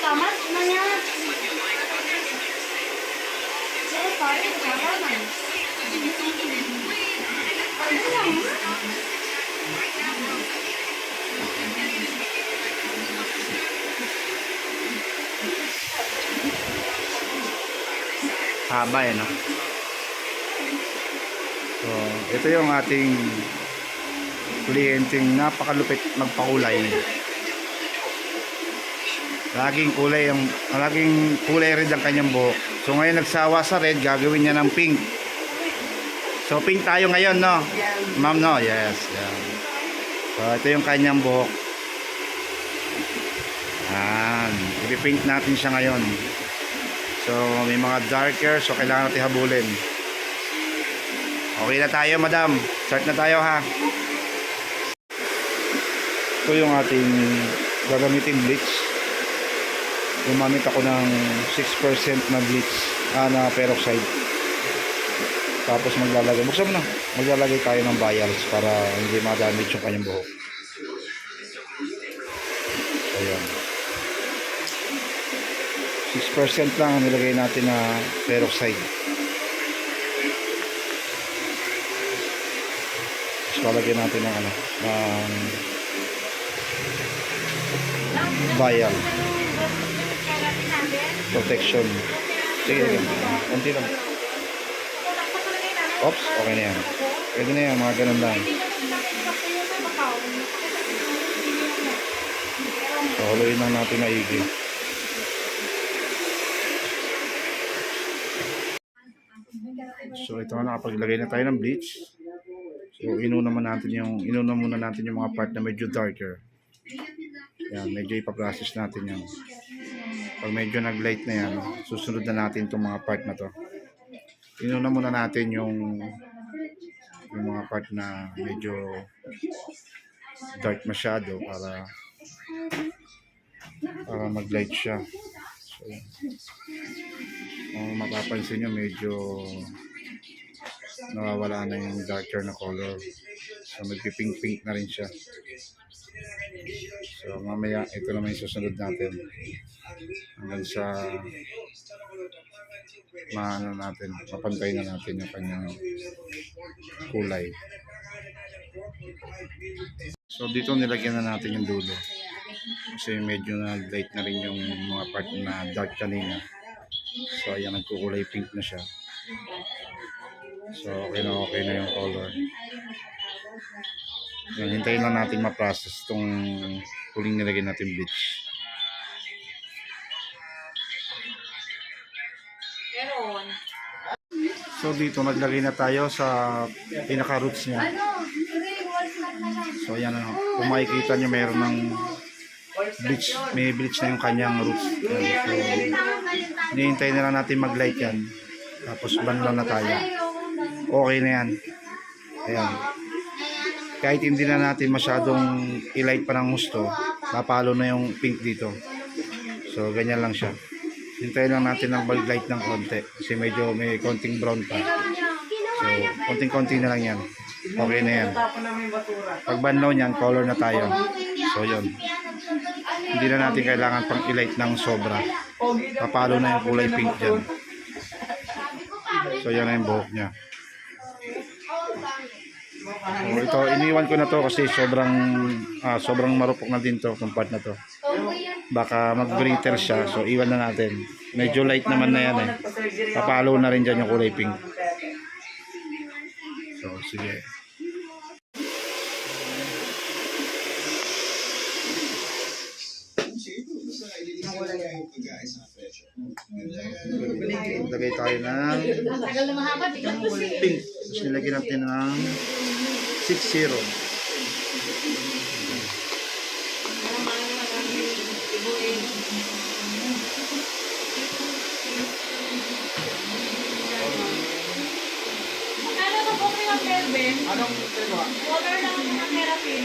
tamat na niya. Sorry, naman. Haba eh, no? So, ito yung ating kliyenteng napakalupit magpakulay. Laging kulay red ang kanyang buhok. So ngayon nagsawa sa red, gagawin niya ng pink. So pink tayo ngayon, no? Ma'am, no? Yes, yan. So ito yung kanyang buhok. Yan. I-pink natin siya ngayon. So may mga darker, so kailangan natin habulin. Okay na tayo, madam. Start na tayo, ha? Ito yung ating gagamitin bleach. Gumamit ako ng 6% na bleach, na peroxide. Tapos maglalagay, buksan mo na, maglalagay tayo ng vials para hindi madamage yung kanyang buhok. Ayan. 6% lang ang nilagay natin na peroxide. Tapos lalagyan natin ng vial. Protection. Sige, konti lang. Oops, okay na yan. Pwede na yan, mga ganun lang. So, huluin lang natin maigi. So, ito na, nakapaglagay na tayo ng bleach. So, inuna muna natin yung mga part na medyo darker. Yan, medyo ipaprocess natin yan. Pag medyo nag-light na yan, susunod na natin itong mga part na to. Inuna muna natin yung mga part na medyo dark masyado para mag-light siya. So, kung mapapansin nyo, medyo nawawala na yung darker na color. So magpipink-pink na rin siya. So mamaya ito naman yung susunod natin hanggang sa mapantay na natin yung kanyang kulay. So dito nilagyan na natin yung dulo kasi medyo nag-light na rin yung mga part na dark kanina. So ayan, nagkukulay pink na siya. So okay na yung color. Yan, hintayin lang natin ma-process itong huling nilagay natin bleach. So dito naglagay na tayo sa pinaka-roots niya. So yan, kung makikita nyo mayroon ng bleach, may bleach na yung kanyang roots. Yan. So hinihintay na lang natin mag-light yan. Tapos banlaw na tayo. Okay na yan. Ayan. Kahit hindi na natin masyadong i-light pa ng gusto, napalo na yung pink dito. So ganyan lang siya. Hintayin lang natin ng mag-light ng konti kasi medyo may konting brown pa. So konting-konti na lang yan. Okay na yan. Pag banlaw niyan, color na tayo. So yun. Hindi na natin kailangan pang i-light ng sobra. Papalo na yung kulay pink dyan. So yan na yung buhok niya. So ito, iniwan ko na to kasi sobrang marupok na din to, itong part na to. Baka mag-britter siya, so iwan na natin. Medyo light naman na yan eh. Papalo na rin dyan yung kulay pink. So sige. Lagay tayo ng pink. Tapos nilagyan natin ng 6-0. Magkano na po kayo ang Melvin? Anong dalawa? Color lang ang mga therapy.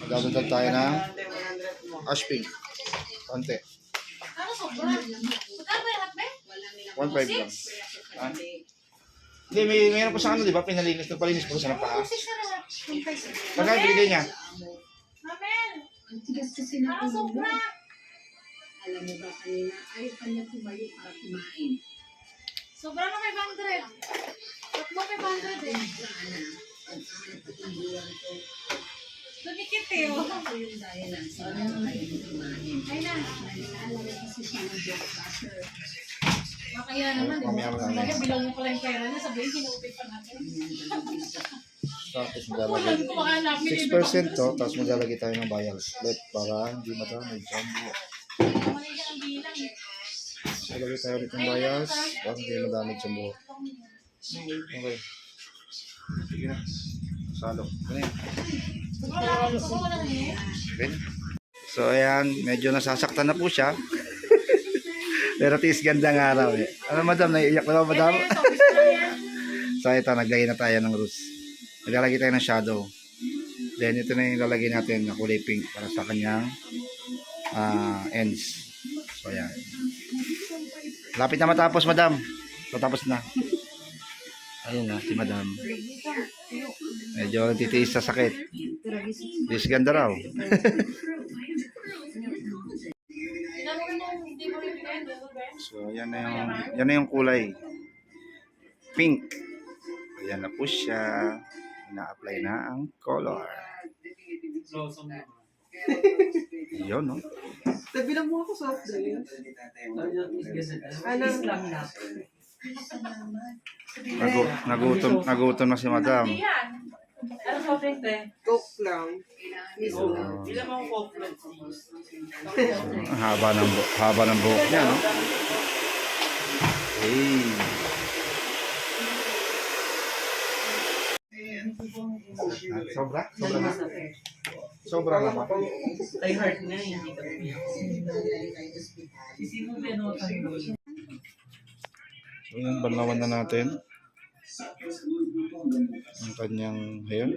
Magdadagdag tayo ng ash pink. Konti. Ano sobra? Magkano ba yung hatbe? 1.5 lang. Ha? Hindi, mayroon po sa di ba? Pinalinis, nagpalinis po sa paa. 6 na lang. Magkano binigay niya? Mamel! Ang tigas kasi ng Parang ulo mo. sobra. Alam mo ba kanina, ayaw pa niya tumayo para kumain. Sobra na 500. Tatlo 500 eh. Sana, ang anak at ang buwan ko. Dumikit eh. Oh. Ako yung dahilan sa mga kayo kumain. Ay na. Naglalagay kasi siya ng blockbuster. Kaya naman, di Mamaya ba? mo na. Sabi, bilang mo pala yung pera niya, sabihin, kinuupit pa natin. Tapos Kulang maglalagay. ko baka namin. 6% to, tapos maglalagay tayo ng bayal split para hindi madamage ang buhok. Mali ka ng bilang eh. Maglalagay tayo ulit ng bayas para hindi madamage ang buhok. Okay. Sige na. Salo. Ganyan. Gusto ko lang eh. Okay. So ayan, medyo nasasaktan na po siya. Pero tis gandang araw eh. Ano madam, naiiyak na ba madam? Ito, gusto ko yan. So ito, naglagay na tayo ng roots. Naglalagay tayo ng shadow. Then ito na yung lalagay natin na kulay pink para sa kanyang ends. So ayan. Lapit na matapos madam. Matapos na. Ayun na, si madam. Medyo titiis sa sakit. Tis ganda raw. Hindi mo rin bigay, di ba, Ben? So yan na yung kulay. Pink. Ayan na po siya. Na-apply na ang color. Yun, no? Sabi lang mo ako soft drinks. Ano? Islam na. Nagutom na si madam. Hindi yan. Ano soft drink te? Coke lang. Mismo. Oh. Ilan mo Coke lang? Haba ng buhok niya, no? Hey. Sobra? Sobra na? Sobra na ba? Ay heart na hindi ka. Sino benotan mo? So yung banawan na natin. Ang kanyang hair.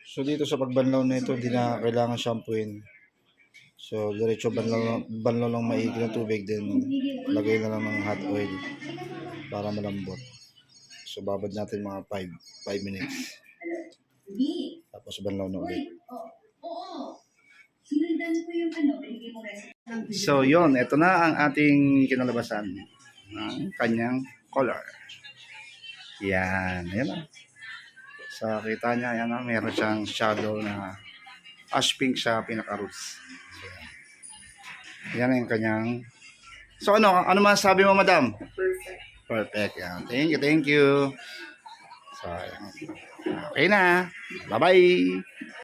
So dito sa pagbanlaw na ito, hindi na kailangan shampooin. So diretso banlaw lang maigi ng tubig, din lagay na lang ng hot oil para malambot. So babad natin mga 5 minutes. Tapos banlaw na ulit. So yon, ito na ang ating kinalabasan ng kanyang color. Yan, ayan na. Sa kita niya, ayan na, meron siyang shadow na ash pink sa pinaka-roots. So, yan na yung kanyang... So ano masasabi mo madam? Perfect. Perfect, yan. Thank you. So, ayan. Okay na. Bye-bye.